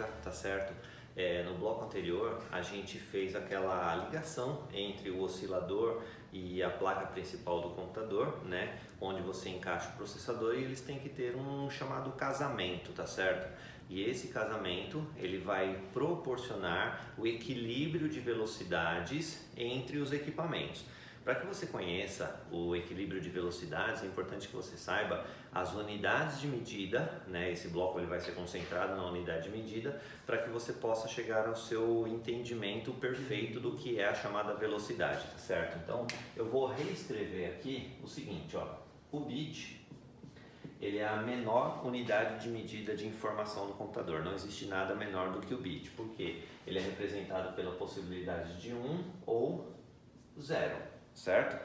lógica, tá certo? No bloco anterior a gente fez aquela ligação entre o oscilador e a placa principal do computador, né? Onde você encaixa o processador e eles têm que ter um chamado casamento, tá certo? E esse casamento ele vai proporcionar o equilíbrio de velocidades entre os equipamentos. Para que você conheça o equilíbrio de velocidades, é importante que você saiba as unidades de medida, né? Esse bloco ele vai ser concentrado na unidade de medida, para que você possa chegar ao seu entendimento perfeito do que é a chamada velocidade, tá certo? Então, eu vou reescrever aqui o seguinte, ó, o bit ele é a menor unidade de medida de informação do computador, não existe nada menor do que o bit, porque ele é representado pela possibilidade de 1 ou 0. Certo?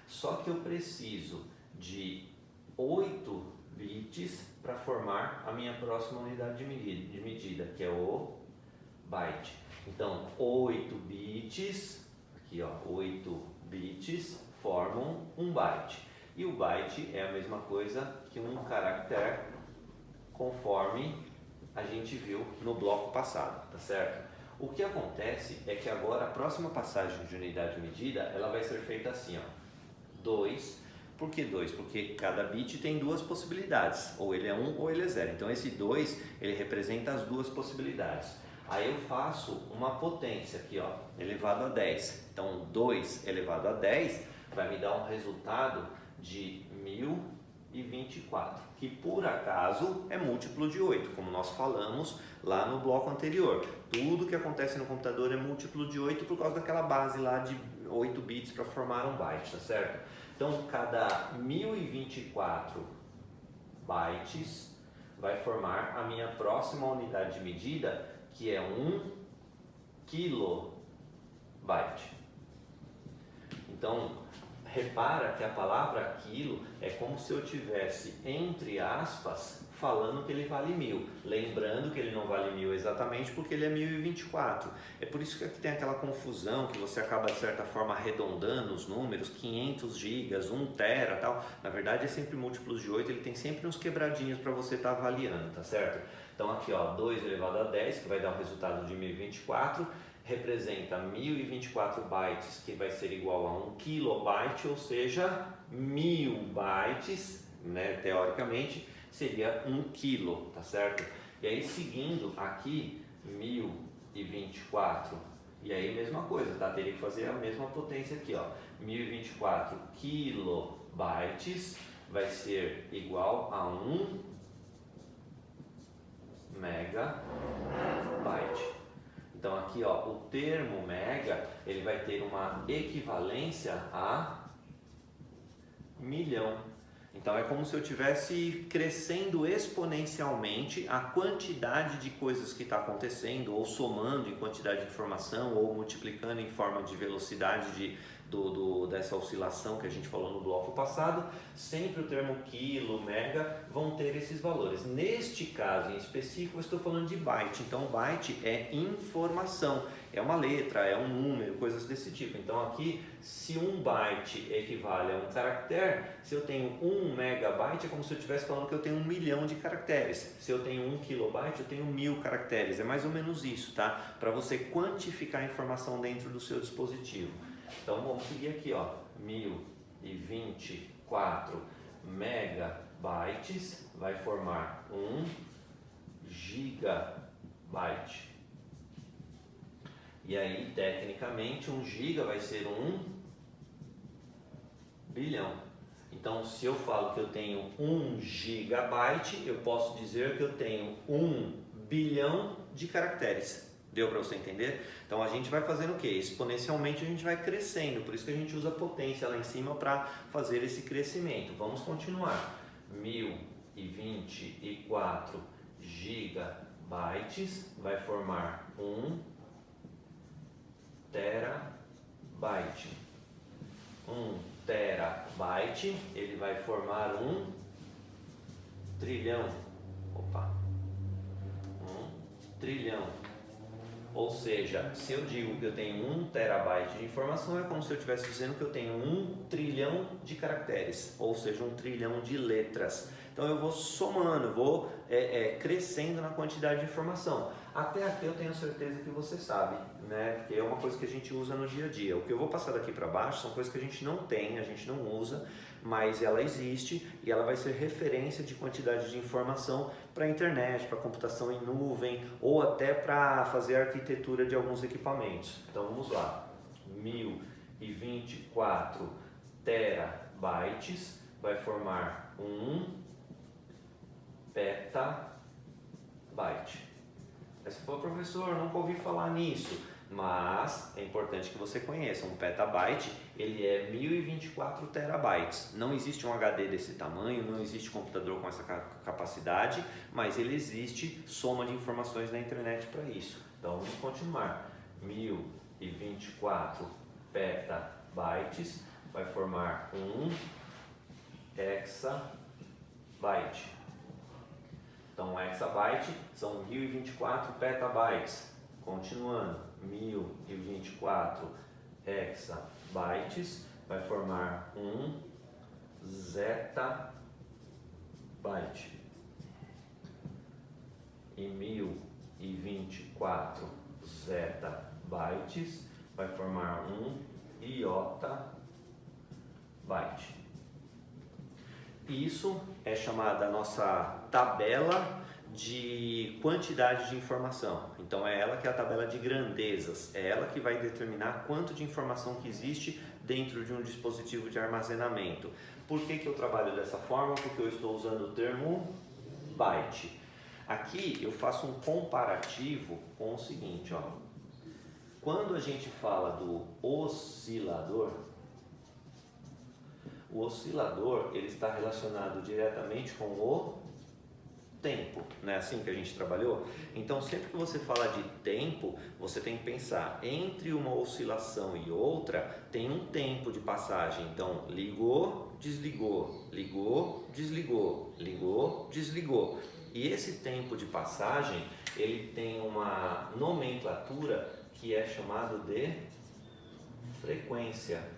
Só que eu preciso de 8 bits para formar a minha próxima unidade de medida, que é o byte. Então, 8 bits, aqui ó, 8 bits formam um byte. E o byte é a mesma coisa que um caractere, conforme a gente viu no bloco passado, tá certo? O que acontece é que agora a próxima passagem de unidade de medida ela vai ser feita assim, ó, 2. Por que 2? Porque cada bit tem duas possibilidades, ou ele é 1 ou ele é 0. Então esse 2 ele representa as duas possibilidades. Aí eu faço uma potência aqui, ó, elevado a 10. Então 2 elevado a 10 vai me dar um resultado de 1024, que por acaso é múltiplo de 8, como nós falamos lá no bloco anterior. Tudo que acontece no computador é múltiplo de 8 por causa daquela base lá de 8 bits para formar um byte, tá certo? Então, cada 1024 bytes vai formar a minha próxima unidade de medida, que é 1 kilobyte. Então, repara que a palavra quilo é como se eu tivesse, entre aspas, falando que ele vale 1000. Lembrando que ele não vale 1000 exatamente porque ele é 1024. É por isso que aqui tem aquela confusão que você acaba, de certa forma, arredondando os números, 500 gigas, 1 tera e tal. Na verdade é sempre múltiplos de 8, ele tem sempre uns quebradinhos para você estar avaliando, tá certo? Então aqui ó, 2 elevado a 10, que vai dar o resultado de 1024. Representa 1024 bytes, que vai ser igual a 1 kilobyte, ou seja, 1000 bytes, né, teoricamente, seria 1 quilo, tá certo? E aí, seguindo aqui, 1024, e aí mesma coisa, tá? Teria que fazer a mesma potência aqui, ó. 1024 kilobytes vai ser igual a 1 megabyte. Então aqui ó, o termo mega ele vai ter uma equivalência a milhão. Então é como se eu estivesse crescendo exponencialmente a quantidade de coisas que está acontecendo, ou somando em quantidade de informação, ou multiplicando em forma de velocidade dessa oscilação que a gente falou no bloco passado. Sempre o termo quilo, mega vão ter esses valores. Neste caso em específico eu estou falando de byte, então byte é informação, é uma letra, é um número, coisas desse tipo. Então aqui, se um byte equivale a um caractere, se eu tenho 1 megabyte é como se eu estivesse falando que eu tenho 1 milhão de caracteres. Se eu tenho 1 kilobyte eu tenho 1000 caracteres, é mais ou menos isso, tá? Para você quantificar a informação dentro do seu dispositivo. Então vamos seguir aqui, ó, 1024 megabytes vai formar 1 gigabyte. E aí, tecnicamente, 1 giga vai ser 1 bilhão. Então, se eu falo que eu tenho 1 gigabyte, eu posso dizer que eu tenho 1 bilhão de caracteres. Deu para você entender? Então a gente vai fazendo o que? Exponencialmente a gente vai crescendo, por isso que a gente usa potência lá em cima para fazer esse crescimento. Vamos continuar. 1024 gigabytes vai formar 1 terabyte. 1 terabyte ele vai formar 1 trilhão. 1 trilhão. Ou seja, se eu digo que eu tenho 1 terabyte de informação, é como se eu estivesse dizendo que eu tenho 1 trilhão de caracteres, ou seja, 1 trilhão de letras. Então eu vou somando, vou crescendo na quantidade de informação. Até aqui eu tenho certeza que você sabe, né? Porque é uma coisa que a gente usa no dia a dia. O que eu vou passar daqui para baixo são coisas que a gente não tem, a gente não usa, mas ela existe e ela vai ser referência de quantidade de informação para a internet, para computação em nuvem ou até para fazer a arquitetura de alguns equipamentos. Então vamos lá, 1024 terabytes vai formar 1 petabyte. Aí você falou, professor, nunca ouvi falar nisso, mas é importante que você conheça, um petabyte ele é 1024 terabytes. Não existe um HD desse tamanho, não existe computador com essa capacidade, mas ele existe soma de informações na internet para isso. Então vamos continuar, 1024 petabytes vai formar 1 hexabyte. Então, um hexabyte são 1024 petabytes. Continuando, 1024 hexabytes vai formar 1 zettabyte. E 1024 zettabytes vai formar 1 iotabyte. Isso é chamada a nossa tabela de quantidade de informação. Então é ela que é a tabela de grandezas, é ela que vai determinar quanto de informação que existe dentro de um dispositivo de armazenamento. Por que eu trabalho dessa forma? Porque eu estou usando o termo byte. Aqui eu faço um comparativo com o seguinte, ó. Quando a gente fala do oscilador, o oscilador ele está relacionado diretamente com o tempo, não é assim que a gente trabalhou? Então sempre que você fala de tempo, você tem que pensar entre uma oscilação e outra tem um tempo de passagem. Então ligou, desligou, ligou, desligou, ligou, desligou. E esse tempo de passagem ele tem uma nomenclatura que é chamado de frequência.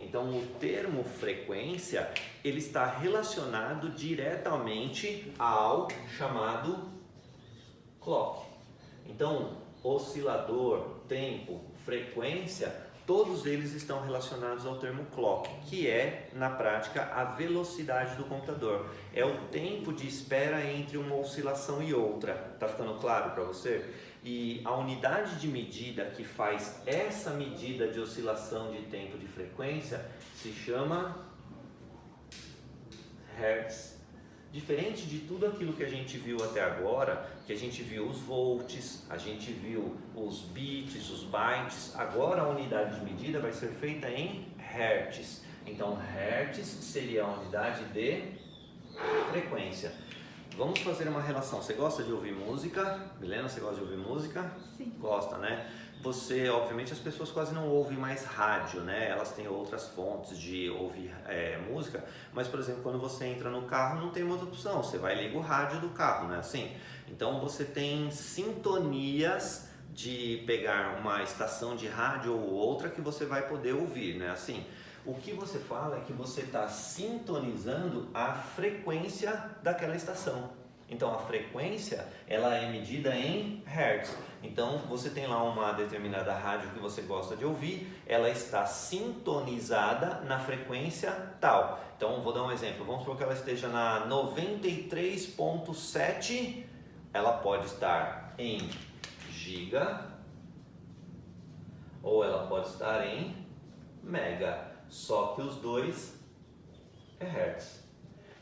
Então o termo frequência ele está relacionado diretamente ao chamado clock. Então oscilador, tempo, frequência, todos eles estão relacionados ao termo clock, que é na prática a velocidade do computador. É o tempo de espera entre uma oscilação e outra. Tá ficando claro para você? E a unidade de medida que faz essa medida de oscilação de tempo de frequência se chama Hertz. Diferente de tudo aquilo que a gente viu até agora, que a gente viu os volts, a gente viu os bits, os bytes, agora a unidade de medida vai ser feita em Hertz. Então Hertz seria a unidade de frequência. Vamos fazer uma relação. Você gosta de ouvir música? Milena, você gosta de ouvir música? Sim. Gosta, né? Você, obviamente, as pessoas quase não ouvem mais rádio, né? Elas têm outras fontes de ouvir música, mas, por exemplo, quando você entra no carro, não tem outra opção. Você vai ligar o rádio do carro, né? Assim, então você tem sintonias de pegar uma estação de rádio ou outra que você vai poder ouvir, né? Assim, o que você fala é que você está sintonizando a frequência daquela estação. Então a frequência ela é medida em Hertz. Então você tem lá uma determinada rádio que você gosta de ouvir, ela está sintonizada na frequência tal. Então vou dar um exemplo, vamos supor que ela esteja na 93.7, ela pode estar em giga ou ela pode estar em mega. Só que os dois é Hertz.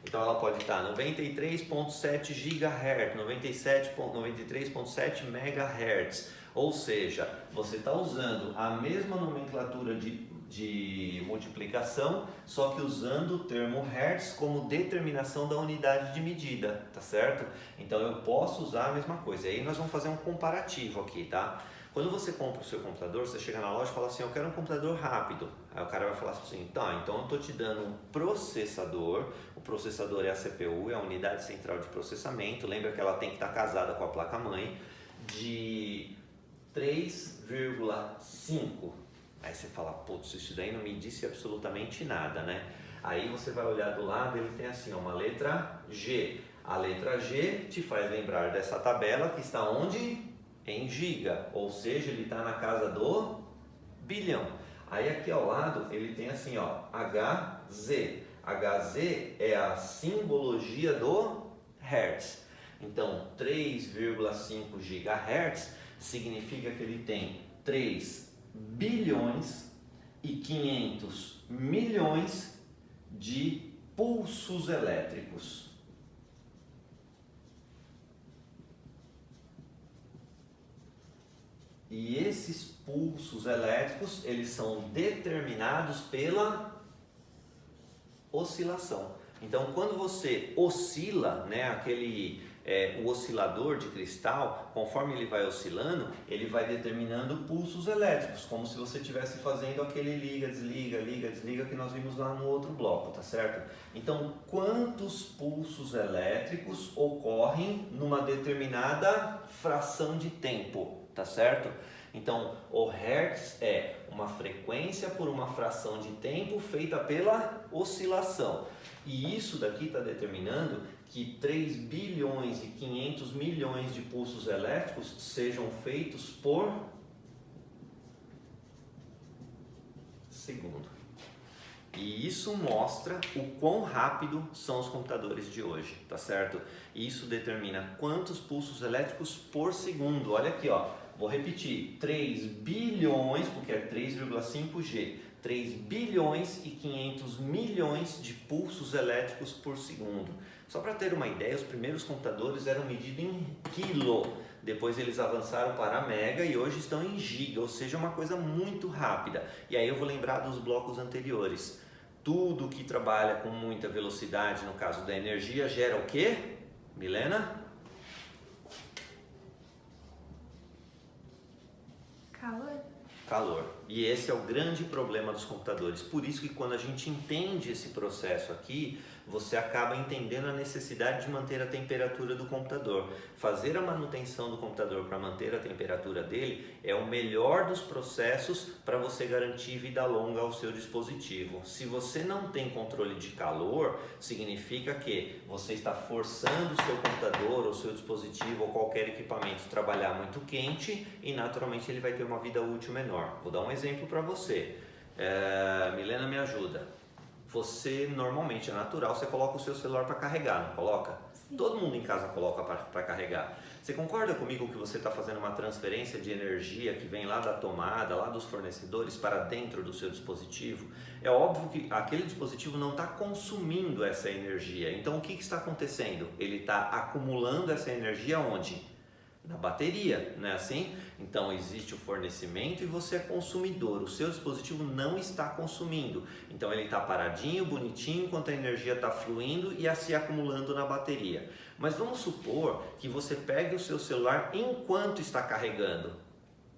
Então ela pode estar 93.7 GHz, 93.7 MHz. Ou seja, você está usando a mesma nomenclatura de multiplicação, só que usando o termo Hertz como determinação da unidade de medida, tá certo? Então eu posso usar a mesma coisa. E aí nós vamos fazer um comparativo aqui, tá? Quando você compra o seu computador, você chega na loja e fala assim, eu quero um computador rápido. Aí o cara vai falar assim, tá, então eu estou te dando um processador. O processador é a CPU, é a unidade central de processamento. Lembra que ela tem que estar casada com a placa-mãe. de 3,5. Aí você fala, putz, isso daí não me disse absolutamente nada, né? Aí você vai olhar do lado, ele tem assim, ó, uma letra G. A letra G te faz lembrar dessa tabela que está onde? Em giga, ou seja, ele está na casa do bilhão. Aí aqui ao lado ele tem assim, ó, HZ. HZ é a simbologia do Hertz. Então 3,5 GHz significa que ele tem 3 bilhões e 500 milhões de pulsos elétricos. E esses pulsos elétricos, eles são determinados pela oscilação. Então, quando você oscila, né, o oscilador de cristal, conforme ele vai oscilando, ele vai determinando pulsos elétricos, como se você estivesse fazendo aquele liga, desliga, liga, desliga que nós vimos lá no outro bloco, tá certo? Então, quantos pulsos elétricos ocorrem numa determinada fração de tempo, tá certo? Então, o Hertz é uma frequência por uma fração de tempo feita pela oscilação. E isso daqui está determinando que 3 bilhões e 500 milhões de pulsos elétricos sejam feitos por segundo. E isso mostra o quão rápido são os computadores de hoje, tá certo? E isso determina quantos pulsos elétricos por segundo. Olha aqui, ó. Vou repetir, 3 bilhões, porque é 3,5G, 3 bilhões e 500 milhões de pulsos elétricos por segundo. Só para ter uma ideia, os primeiros computadores eram medidos em quilo, depois eles avançaram para mega e hoje estão em giga, ou seja, uma coisa muito rápida. E aí eu vou lembrar dos blocos anteriores. Tudo que trabalha com muita velocidade, no caso da energia, gera o quê? Milena? Calor. E esse é o grande problema dos computadores. Por isso que quando a gente entende esse processo aqui, você acaba entendendo a necessidade de manter a temperatura do computador. Fazer a manutenção do computador para manter a temperatura dele é o melhor dos processos para você garantir vida longa ao seu dispositivo. Se você não tem controle de calor, significa que você está forçando o seu computador, ou seu dispositivo, ou qualquer equipamento a trabalhar muito quente e naturalmente ele vai ter uma vida útil menor. Vou dar um exemplo para você. Milena, me ajuda. Você normalmente, é natural, você coloca o seu celular para carregar, não coloca? Sim. Todo mundo em casa coloca para carregar. Você concorda comigo que você está fazendo uma transferência de energia que vem lá da tomada, lá dos fornecedores para dentro do seu dispositivo? É óbvio que aquele dispositivo não está consumindo essa energia. Então o que está acontecendo? Ele está acumulando essa energia onde? Na bateria, não é assim? Então existe o fornecimento e você é consumidor. O seu dispositivo não está consumindo. Então ele está paradinho, bonitinho, enquanto a energia está fluindo e se acumulando na bateria. Mas vamos supor que você pegue o seu celular enquanto está carregando.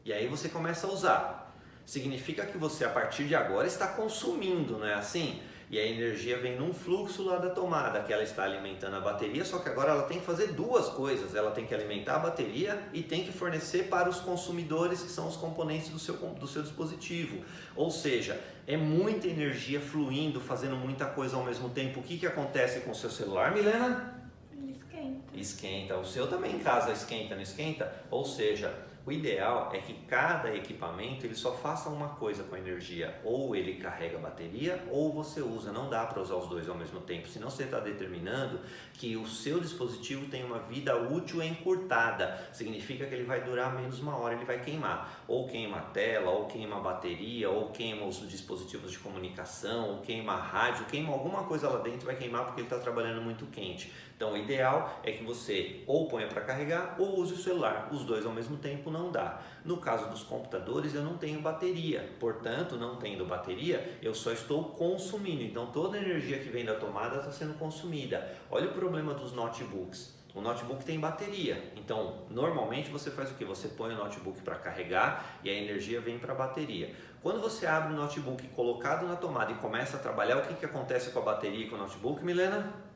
E aí você começa a usar. Significa que você a partir de agora está consumindo, não é assim? E a energia vem num fluxo lá da tomada, que ela está alimentando a bateria, só que agora ela tem que fazer duas coisas. Ela tem que alimentar a bateria e tem que fornecer para os consumidores, que são os componentes do seu dispositivo. Ou seja, é muita energia fluindo, fazendo muita coisa ao mesmo tempo. O que acontece com o seu celular, Milena? Ele esquenta. Esquenta. O seu também em casa esquenta, não esquenta? Ou seja, o ideal é que cada equipamento ele só faça uma coisa com a energia, ou ele carrega a bateria ou você usa, não dá para usar os dois ao mesmo tempo, senão você está determinando que o seu dispositivo tem uma vida útil encurtada, significa que ele vai durar menos uma hora, ele vai queimar, ou queima a tela, ou queima a bateria, ou queima os dispositivos de comunicação, ou queima a rádio, queima alguma coisa lá dentro, vai queimar porque ele está trabalhando muito quente. Então o ideal é que você ou ponha para carregar ou use o celular, os dois ao mesmo tempo não dá. No caso dos computadores eu não tenho bateria, portanto não tendo bateria eu só estou consumindo, então toda a energia que vem da tomada está sendo consumida. Olha o problema dos notebooks. O notebook tem bateria, então normalmente você faz o que? Você põe o notebook para carregar e a energia vem para a bateria. Quando você abre o notebook colocado na tomada e começa a trabalhar, o que acontece com a bateria e com o notebook, Milena?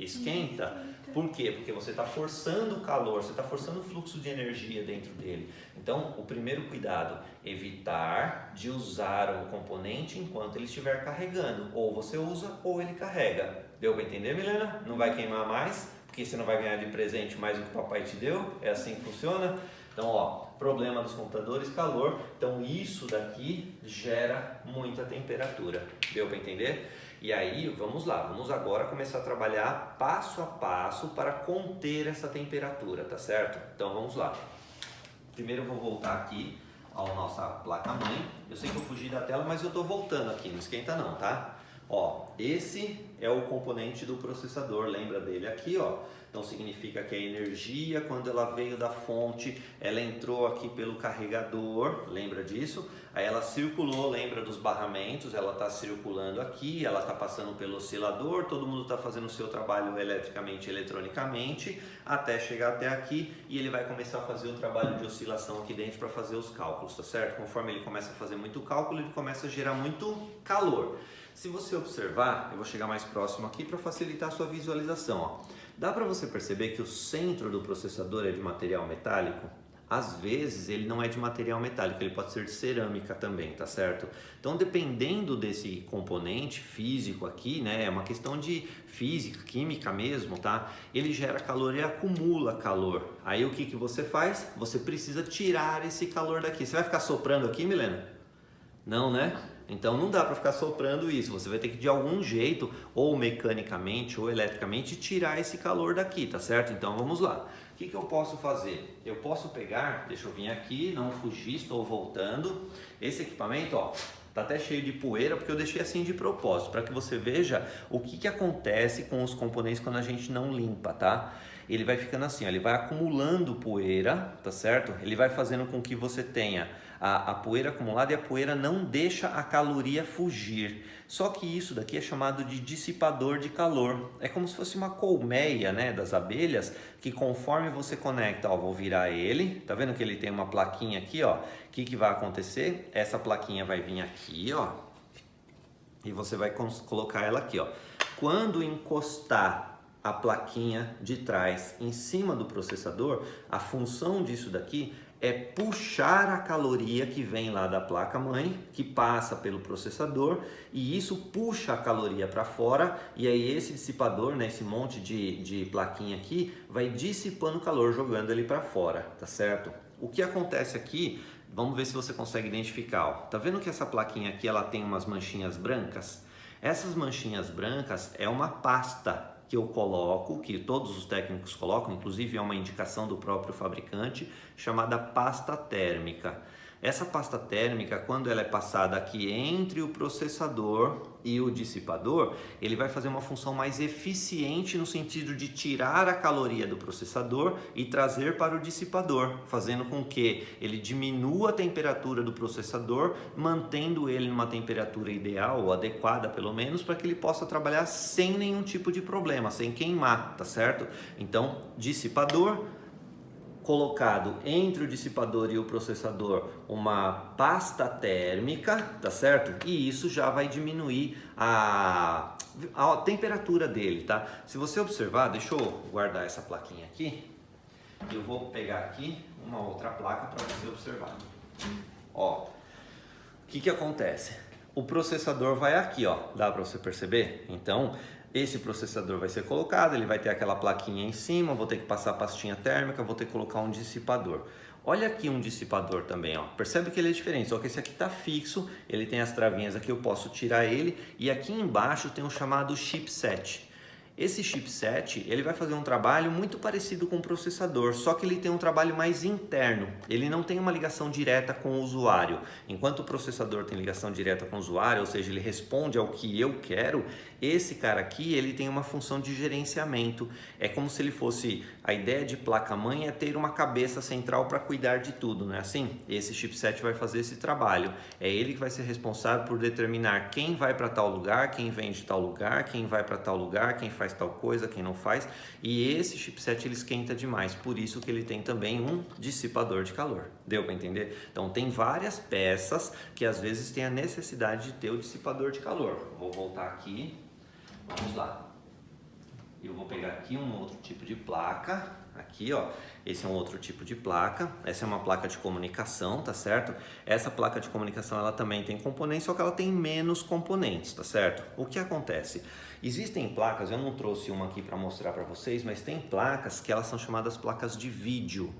Esquenta. Por quê? Porque você está forçando o calor, você está forçando o fluxo de energia dentro dele. Então, o primeiro cuidado, evitar de usar o componente enquanto ele estiver carregando. Ou você usa ou ele carrega. Deu para entender, Milena? Não vai queimar mais, porque você não vai ganhar de presente mais do que o papai te deu. É assim que funciona. Então, ó, problema dos computadores, calor. Então, isso daqui gera muita temperatura. Deu para entender? E aí, vamos lá, vamos agora começar a trabalhar passo a passo para conter essa temperatura, tá certo? Então, vamos lá. Primeiro eu vou voltar aqui à nossa placa-mãe. Eu sei que eu fugi da tela, mas eu tô voltando aqui, não esquenta não, tá? Ó, esse é o componente do processador, lembra dele aqui, ó. Então significa que a energia, quando ela veio da fonte, ela entrou aqui pelo carregador, lembra disso? Aí ela circulou, lembra dos barramentos, ela está circulando aqui, ela está passando pelo oscilador, todo mundo está fazendo o seu trabalho eletricamente, eletronicamente, até chegar até aqui e ele vai começar a fazer o trabalho de oscilação aqui dentro para fazer os cálculos, tá certo? Conforme ele começa a fazer muito cálculo, ele começa a gerar muito calor. Se você observar, eu vou chegar mais próximo aqui para facilitar a sua visualização, ó. Dá para você perceber que o centro do processador é de material metálico? Às vezes ele não é de material metálico, ele pode ser de cerâmica também, tá certo? Então dependendo desse componente físico aqui, né, é uma questão de física, química mesmo, tá? Ele gera calor e acumula calor. Aí o que que você faz? Você precisa tirar esse calor daqui. Você vai ficar soprando aqui, Milena? Não, né? Então não dá para ficar soprando isso, você vai ter que de algum jeito, ou mecanicamente ou eletricamente, tirar esse calor daqui, tá certo? Então vamos lá. O que eu posso fazer? Eu posso pegar, deixa eu vir aqui, não fugir, estou voltando. Esse equipamento, ó, tá até cheio de poeira porque eu deixei assim de propósito, para que você veja o que acontece com os componentes quando a gente não limpa, tá? Ele vai ficando assim, ó, ele vai acumulando poeira, tá certo? Ele vai fazendo com que você tenha a poeira acumulada e a poeira não deixa a caloria fugir. Só que isso daqui é chamado de dissipador de calor. É como se fosse uma colmeia, né, das abelhas, que conforme você conecta, ó, vou virar ele, tá vendo que ele tem uma plaquinha aqui, ó? O que vai acontecer? Essa plaquinha vai vir aqui, ó, e você vai colocar ela aqui, ó. Quando encostar a plaquinha de trás em cima do processador, a função disso daqui é puxar a caloria que vem lá da placa-mãe, que passa pelo processador, e isso puxa a caloria para fora, e aí esse dissipador, né, esse monte de plaquinha aqui, vai dissipando o calor, jogando ele para fora, tá certo? O que acontece aqui, vamos ver se você consegue identificar, ó. Tá vendo que essa plaquinha aqui, ela tem umas manchinhas brancas? Essas manchinhas brancas é uma pasta que eu coloco, que todos os técnicos colocam, inclusive é uma indicação do próprio fabricante, chamada pasta térmica. Essa pasta térmica, quando ela é passada aqui entre o processador e o dissipador, ele vai fazer uma função mais eficiente no sentido de tirar a caloria do processador e trazer para o dissipador, fazendo com que ele diminua a temperatura do processador, mantendo ele numa temperatura ideal ou adequada pelo menos, para que ele possa trabalhar sem nenhum tipo de problema, sem queimar, tá certo? Então, dissipador, colocado entre o dissipador e o processador uma pasta térmica, tá certo? E isso já vai diminuir a temperatura dele, tá? Se você observar, deixa eu guardar essa plaquinha aqui, eu vou pegar aqui uma outra placa para você observar. Ó, o que acontece? O processador vai aqui, ó, dá para você perceber? Então, esse processador vai ser colocado, ele vai ter aquela plaquinha em cima, vou ter que passar a pastinha térmica, vou ter que colocar um dissipador. Olha aqui um dissipador também, ó. Percebe que ele é diferente, só que esse aqui está fixo, ele tem as travinhas aqui, eu posso tirar ele, e aqui embaixo tem um chamado chipset. Esse chipset, ele vai fazer um trabalho muito parecido com o processador, só que ele tem um trabalho mais interno. Ele não tem uma ligação direta com o usuário. Enquanto o processador tem ligação direta com o usuário, ou seja, ele responde ao que eu quero, esse cara aqui, ele tem uma função de gerenciamento. É como se ele fosse, a ideia de placa-mãe é ter uma cabeça central para cuidar de tudo, não é assim? Esse chipset vai fazer esse trabalho. É ele que vai ser responsável por determinar quem vai para tal lugar, quem vem de tal lugar, quem vai para tal lugar, quem faz tal coisa, quem não faz, e esse chipset ele esquenta demais, por isso que ele tem também um dissipador de calor. Deu para entender? Então tem várias peças que às vezes tem a necessidade de ter o dissipador de calor. Vou voltar aqui, vamos lá. eu vou pegar aqui um outro tipo de placa, aqui ó, esse é um outro tipo de placa, essa é uma placa de comunicação, tá certo? Essa placa de comunicação ela também tem componentes, só que ela tem menos componentes, tá certo? O que acontece? Existem placas, eu não trouxe uma aqui para mostrar para vocês, mas tem placas que elas são chamadas placas de vídeo.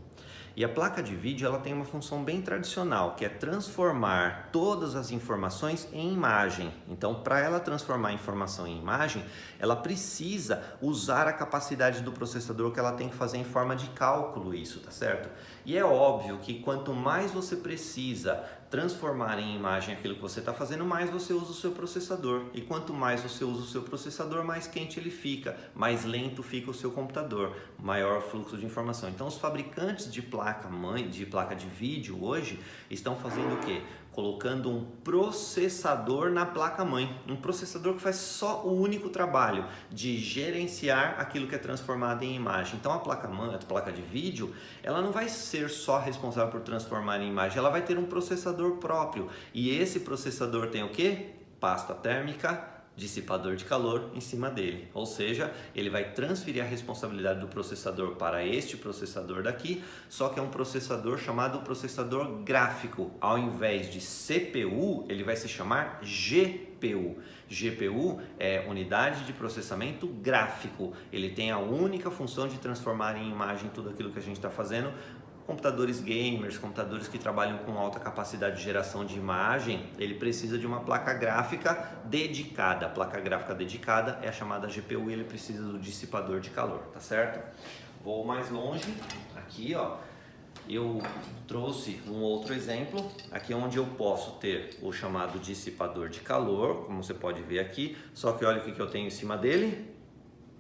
E a placa de vídeo ela tem uma função bem tradicional, que é transformar todas as informações em imagem. Então, para ela transformar a informação em imagem, ela precisa usar a capacidade do processador que ela tem que fazer em forma de cálculo isso, tá certo? E é óbvio que quanto mais você precisa transformar em imagem aquilo que você está fazendo, mais você usa o seu processador. E quanto mais você usa o seu processador, mais quente ele fica, mais lento fica o seu computador, maior fluxo de informação. Então os fabricantes de placa-mãe, de placa de vídeo hoje, estão fazendo o quê? Colocando um processador na placa-mãe, um processador que faz só o único trabalho de gerenciar aquilo que é transformado em imagem. Então a placa-mãe, a placa de vídeo, ela não vai ser só responsável por transformar em imagem, ela vai ter um processador próprio. E esse processador tem o quê? Pasta térmica, dissipador de calor em cima dele, ou seja, ele vai transferir a responsabilidade do processador para este processador daqui, só que é um processador chamado processador gráfico. Ao invés de CPU, ele vai se chamar GPU. GPU é unidade de processamento gráfico, ele tem a única função de transformar em imagem tudo aquilo que a gente está fazendo. Computadores gamers, computadores que trabalham com alta capacidade de geração de imagem, ele precisa de uma placa gráfica dedicada. A placa gráfica dedicada é a chamada GPU e ele precisa do dissipador de calor, tá certo? Vou mais longe, aqui ó, eu trouxe um outro exemplo, aqui onde eu posso ter o chamado dissipador de calor, como você pode ver aqui, só que olha o que eu tenho em cima dele,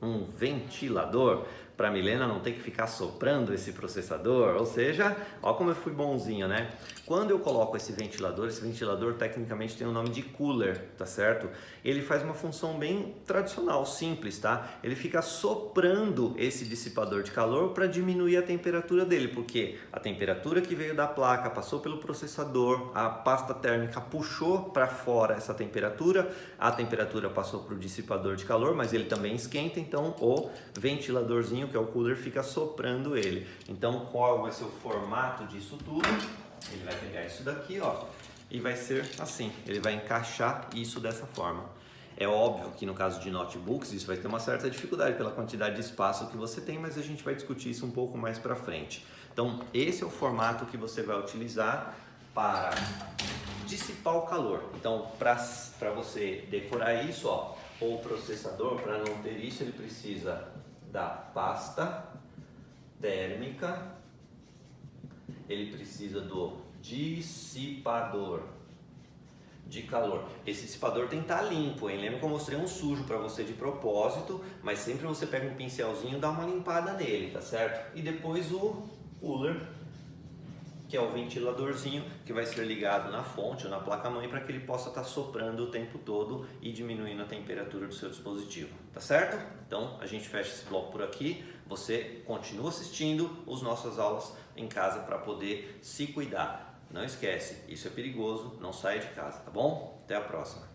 um ventilador, para a Milena não ter que ficar soprando esse processador, ou seja, olha como eu fui bonzinho, né? Quando eu coloco esse ventilador tecnicamente tem o nome de cooler, tá certo? Ele faz uma função bem tradicional, simples, tá? Ele fica soprando esse dissipador de calor para diminuir a temperatura dele, porque a temperatura que veio da placa passou pelo processador, a pasta térmica puxou para fora essa temperatura, a temperatura passou para o dissipador de calor, mas ele também esquenta, então o ventiladorzinho, que é o cooler, fica soprando ele. Então qual vai ser o formato disso tudo? Ele vai pegar isso daqui, ó, e vai ser assim, ele vai encaixar isso dessa forma. É óbvio que no caso de notebooks isso vai ter uma certa dificuldade pela quantidade de espaço que você tem, mas a gente vai discutir isso um pouco mais para frente. Então esse é o formato que você vai utilizar para dissipar o calor. Então para você decorar isso, ó, o processador, para não ter isso, ele precisa da pasta térmica, ele precisa do dissipador de calor. Esse dissipador tem que estar limpo, hein? Lembra que eu mostrei um sujo para você de propósito, mas sempre você pega um pincelzinho e dá uma limpada nele, tá certo? E depois o cooler, que é o ventiladorzinho que vai ser ligado na fonte ou na placa-mãe para que ele possa estar soprando o tempo todo e diminuindo a temperatura do seu dispositivo, tá certo? Então a gente fecha esse bloco por aqui, você continua assistindo as nossas aulas em casa para poder se cuidar. Não esquece, isso é perigoso, não saia de casa, tá bom? Até a próxima!